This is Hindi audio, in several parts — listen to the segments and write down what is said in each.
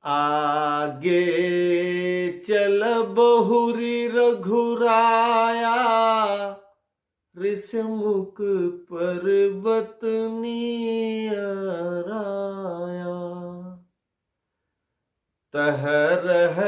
आगे चल बहुरी रघुराया, ऋषमुख पर्वत नियराया। तह रह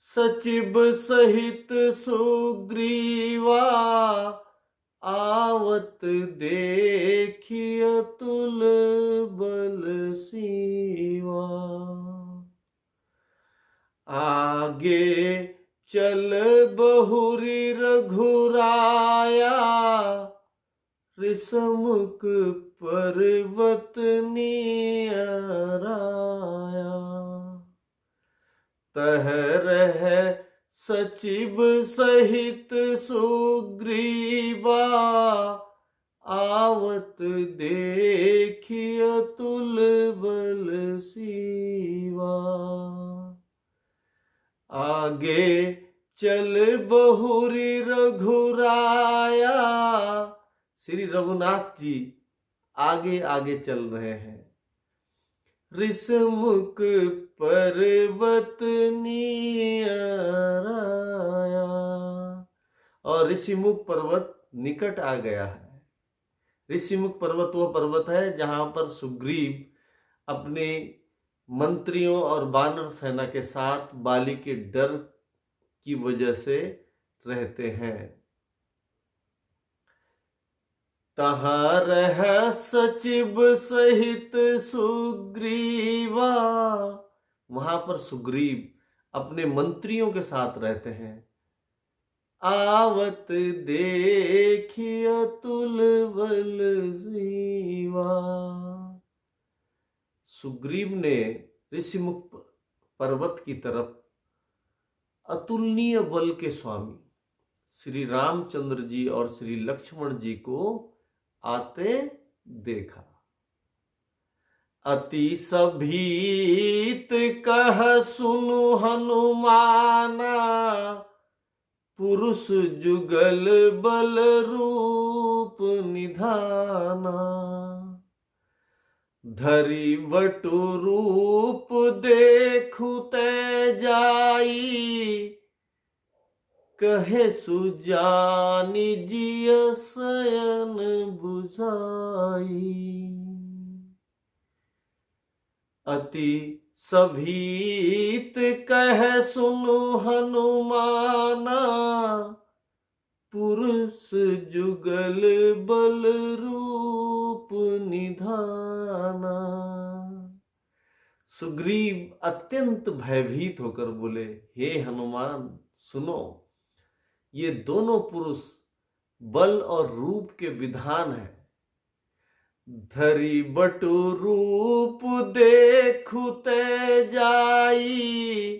सचिव सहित सुग्रीवा, आवत देखिय तुल बल सीवा। आगे चल बहुरी रघुराया, ऋषमुख पर्वत नियराया। तह रह सचिव सहित सुग्रीवा, आवत देखिय तुल बल सीवा। आगे चल बहुरी रघुराया, श्री रघुनाथ जी आगे आगे चल रहे हैं। ऋषमुख पर्वत नियराया, और ऋषिमुख पर्वत निकट आ गया है। ऋषिमुख पर्वत वह पर्वत है जहां पर सुग्रीव अपने मंत्रियों और वानर सेना के साथ बाली के डर की वजह से रहते हैं। तहाँ रह सचिव सहित सुग्रीवा, वहां पर सुग्रीव अपने मंत्रियों के साथ रहते हैं। आवत देखिय तुल बल सीवा। सुग्रीव ने ऋषिमुख पर्वत की तरफ अतुलनीय बल के स्वामी श्री रामचंद्र जी और श्री लक्ष्मण जी को आते देखा। अति सभीत कह सुनु हनुमाना, पुरुष जुगल बल रूप निधाना। धरि बटु रूप देखु ते जाई, कहे सुजानि जिय शयन बुझाई। अति सभीत कह सुनु हनुमाना, पुरुष जुगल बल रूप निधाना। सुग्रीव अत्यंत भयभीत होकर बोले, हे हनुमान सुनो, ये दोनों पुरुष बल और रूप के विधान है। धरि बटु रूप देखु ते जाई,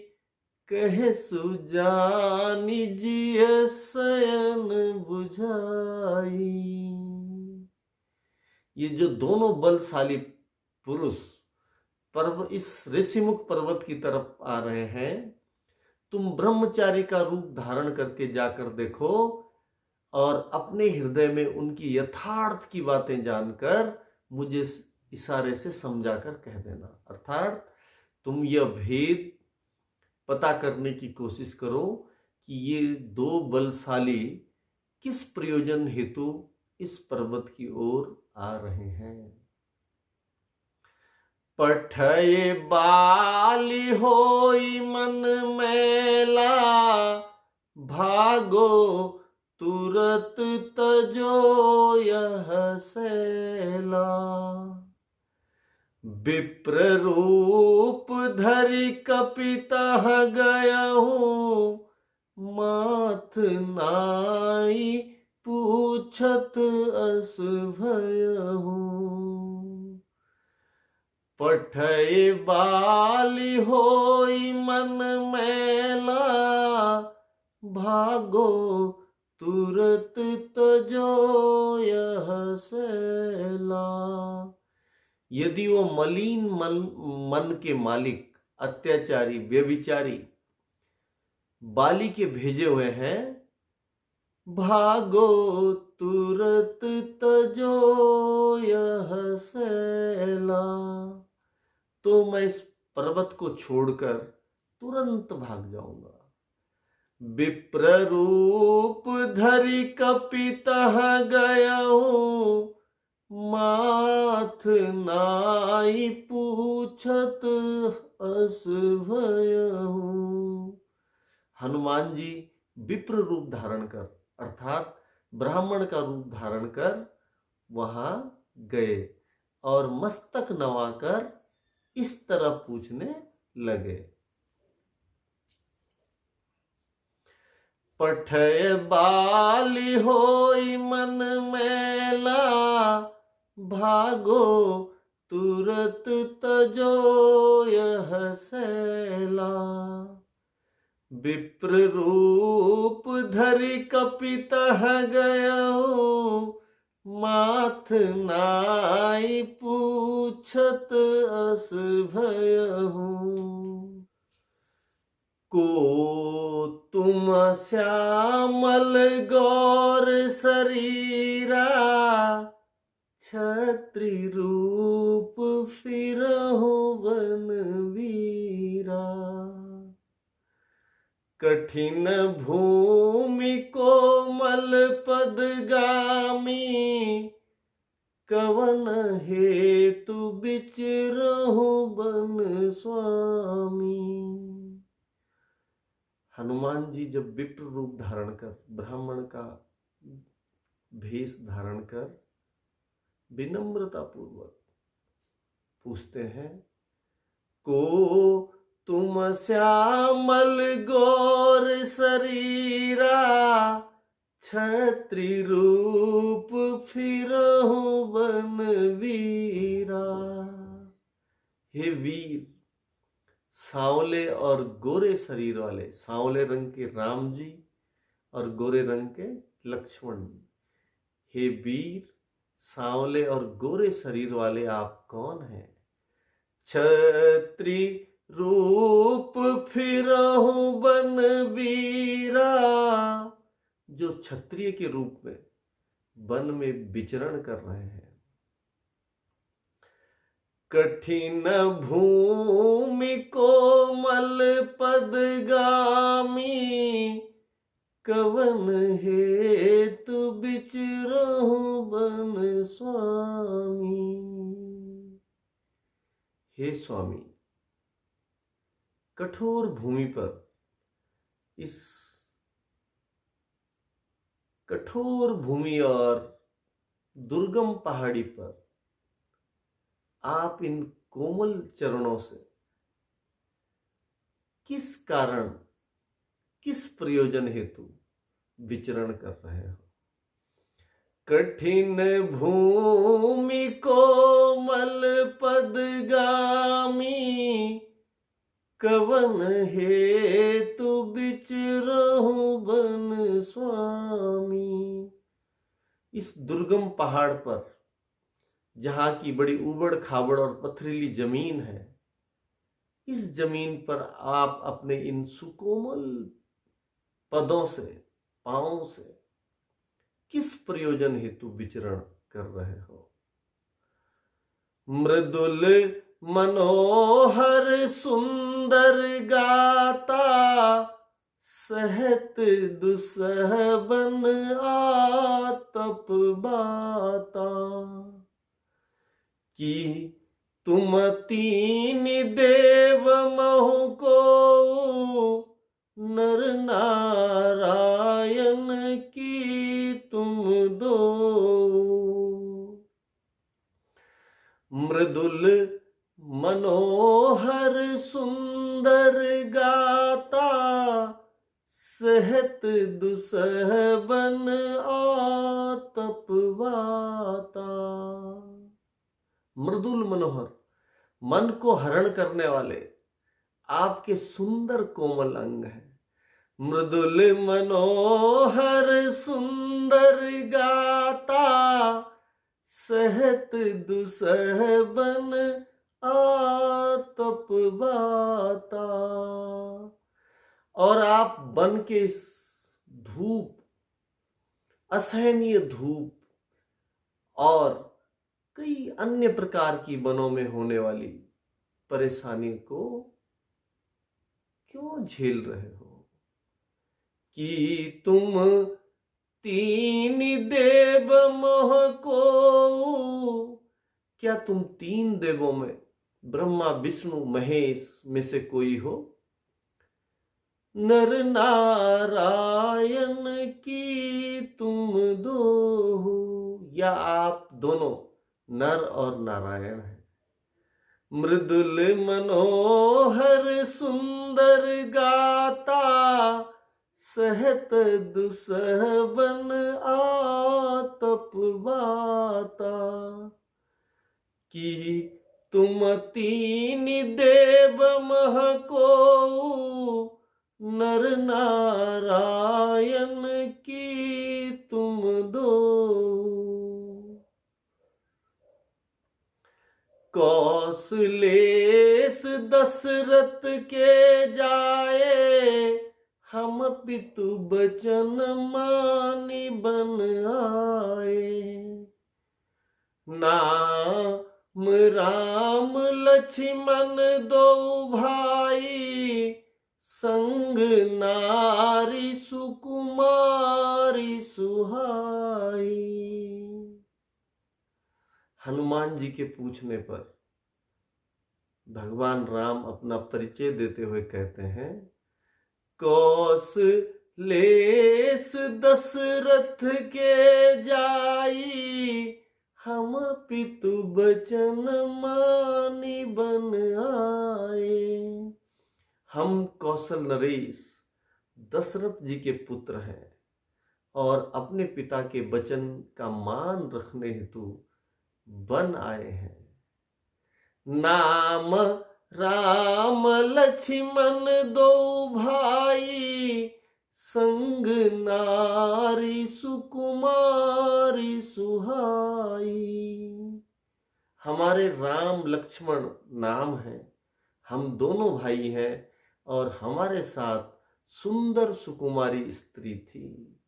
कहे सुजानि जिय शयन बुझाई। ये जो दोनों बलशाली पुरुष इस ऋषिमुख पर्वत की तरफ आ रहे हैं, तुम ब्रह्मचारी का रूप धारण करके जाकर देखो और अपने हृदय में उनकी यथार्थ की बातें जानकर मुझे इशारे से समझाकर कह देना। अर्थात तुम यह भेद पता करने की कोशिश करो कि ये दो बलशाली किस प्रयोजन हेतु इस पर्वत की ओर आ रहे हैं। पठय बाली होई मन मैला, भागो तुरत तजो यह सैला। विप्र रूप धरि कपितः गयहूँ, माथ नाई पूछत अस भयहूँ। पठय बाली होई मन मैला, भागो तुरत तजो यह सैला। यदि वो मलिन मन के मालिक अत्याचारी व्यभिचारी बाली के भेजे हुए हैं, भागो तुरत तजो यह सैला, तो मैं इस पर्वत को छोड़कर तुरंत भाग जाऊंगा। विप्र रूप धरि कपितः गयहूँ, माथ नाई पूछत अस भयहूँ। हनुमान जी विप्र रूप धारण कर अर्थात ब्राह्मण का रूप धारण कर वहां गए और मस्तक नवाकर इस तरह पूछने लगे। पठय बाली होई मन मैला, भागो तुरत तजो यह सैला। विप्र रूप धरि कपितः गयहूँ, माथ नाई पूछत अस भयहूँ। को तुम श्यामल गौर शरीरा, छत्री रूप फिरहु वन वीरा। कठिन भूमि कोमल पदगामी, कवन हेतु बिचरहु बन स्वामी। हनुमान जी जब विप्र रूप धारण कर ब्राह्मण का भेष धारण कर विनम्रता पूर्वक पूछते हैं, को तुम श्यामल गौर शरीरा, छत्री रूप फिरहु बन वीरा। हे वीर, सांवले और गोरे शरीर वाले, सांवले रंग के राम जी और गोरे रंग के लक्ष्मण जी। हे वीर, सांवले और गोरे शरीर वाले आप कौन हैं? छत्री रूप फिरहु बन वीरा, जो क्षत्रिय के रूप में वन में विचरण कर रहे हैं। कठिन भूमि कोमल पदगामी, कवन हेतु बिचरहु बन स्वामी। हे स्वामी, कठोर भूमि पर, इस कठोर भूमि और दुर्गम पहाड़ी पर आप इन कोमल चरणों से किस कारण, किस प्रयोजन हेतु विचरण कर रहे हो? कठिन भूमि कोमल पदगामी, कवन हेतु बिचरहु बन स्वामी। इस दुर्गम पहाड़ पर, जहां की बड़ी उबड़ खाबड़ और पथरीली जमीन है, इस जमीन पर आप अपने इन सुकोमल पदों से, पांवों से किस प्रयोजन हेतु विचरण कर रहे हो? मृदुल मनोहर सुंदर गाता, सहत दुसह बन आतप बाता। कि तुम तीन देव महु को, नर नारायण की तुम दो। मृदुल मनोहर सुंदर गाता, सहत दुसह बन आतप वाता। मृदुल मनोहर, मन को हरण करने वाले आपके सुंदर कोमल अंग हैं। मृदुल मनोहर सुंदर गाता, सहत दुसह बन आतप बाता। और आप बन के धूप, असहनीय धूप और कई अन्य प्रकार की वनों में होने वाली परेशानी को क्यों झेल रहे हो? कि तुम तीन देव मोह को, क्या तुम तीन देवों में ब्रह्मा विष्णु महेश में से कोई हो? नर नारायण की तुम दो हो, या आप दोनों नर और नारायण हैं। मृदुल मनोहर सुंदर गाता, सहत दुसह बन आतप बाता। कि तुम तीन देव मह को, नर नारायण की तुम दो। कौशलेश दशरथ के जाए, हम पितु बचन मानी बन आए। नाम राम लक्ष्मण दो भाई, संग नारी सुकुमारी सुहाई। हनुमान जी के पूछने पर भगवान राम अपना परिचय देते हुए कहते हैं, कौशलेश दशरथ के जाई, हम पितु बचन मानी बन आए। हम कौशल नरेश दशरथ जी के पुत्र हैं और अपने पिता के वचन का मान रखने हेतु बन आए हैं। नाम राम लक्ष्मण दो भाई, संग नारी सुकुमारी सुहाई। हमारे राम लक्ष्मण नाम है, हम दोनों भाई हैं और हमारे साथ सुंदर सुकुमारी स्त्री थी।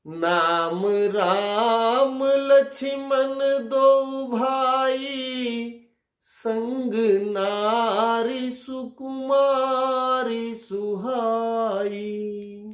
नाम राम लक्ष्मण दो भाई, संग नारी सुकुमारी